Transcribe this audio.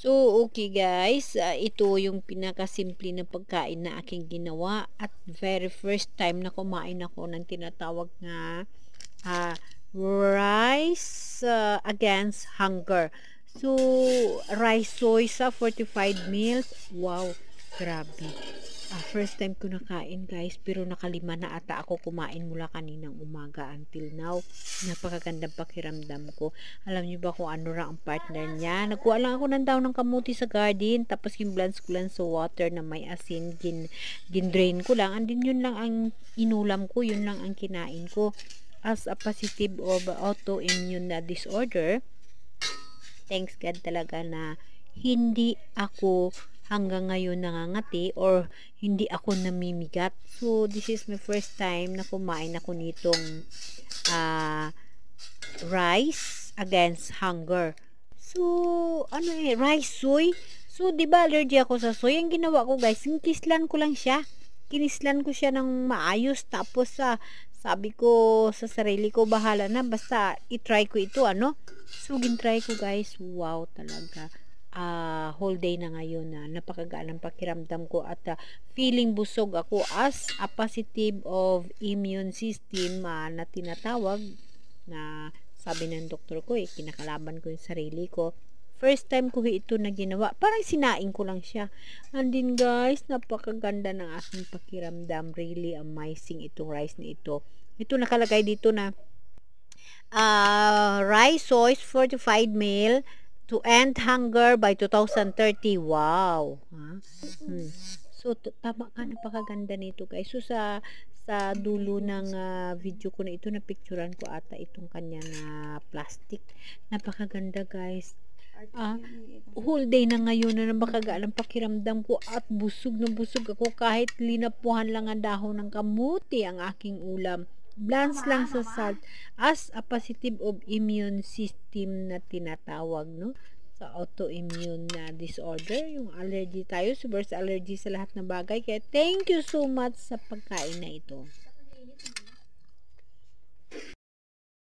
So, okay guys, ito yung pinakasimple na pagkain na aking ginawa at very first time na kumain ako ng tinatawag na ah, rice against hunger. So, rice soy sa fortified meals. Wow, grabe. First time ko nakain guys, pero nakalima na ata ako kumain mula kaninang umaga until now. Napakagandang pakiramdam ko. Alam niyo ba kung ano ra ang partner niya? Nagkuha lang ako ng daon ng kamuti sa garden, tapos giblans ko lang sa water na may asin, gin-drain ko lang, and then yun lang ang inulam ko, yun lang ang kinain ko. As a positive of autoimmune na disorder, thanks God talaga na hindi ako hanggang ngayon nangangati or hindi ako namimigat. So, this is my first time na kumain ako nitong uh, rice against hunger. So, rice soy. So, di ba allergy ako sa soy? Ang ginawa ko guys, kinislan ko lang siya. Kinislan ko siya ng maayos. Tapos, sabi ko sa sarili ko, bahala na. Basta, itry ko ito, ano? So, gintry ko guys. Wow, talaga. Whole day na ngayon na napakagaan ang pakiramdam ko at feeling busog ako as a positive of immune system na tinatawag na sabi ng doktor ko kinakalaban ko yung sarili ko. First time ko ito na ginawa. Parang sinaing ko lang siya. And then guys, napakaganda ng aking pakiramdam. Really amazing itong rice na ito. Ito nakalagay dito na rice soy fortified meal to end hunger by 2030. Wow. So, tama ka, napakaganda nito guys. So, sa dulo ng video ko na ito, na picturean ko ata itong kanyang plastic. Napakaganda guys. Whole day na ngayon na napakagaan ang pakiramdam ko at busog na busog ako kahit linapuhan lang ang dahon ng kamuti ang aking ulam. Blans lang sa salt as a positive of immune system na tinatawag, no? Sa autoimmune na disorder, yung allergy tayo, super allergy sa lahat ng bagay. Kaya thank you so much sa pagkain na ito.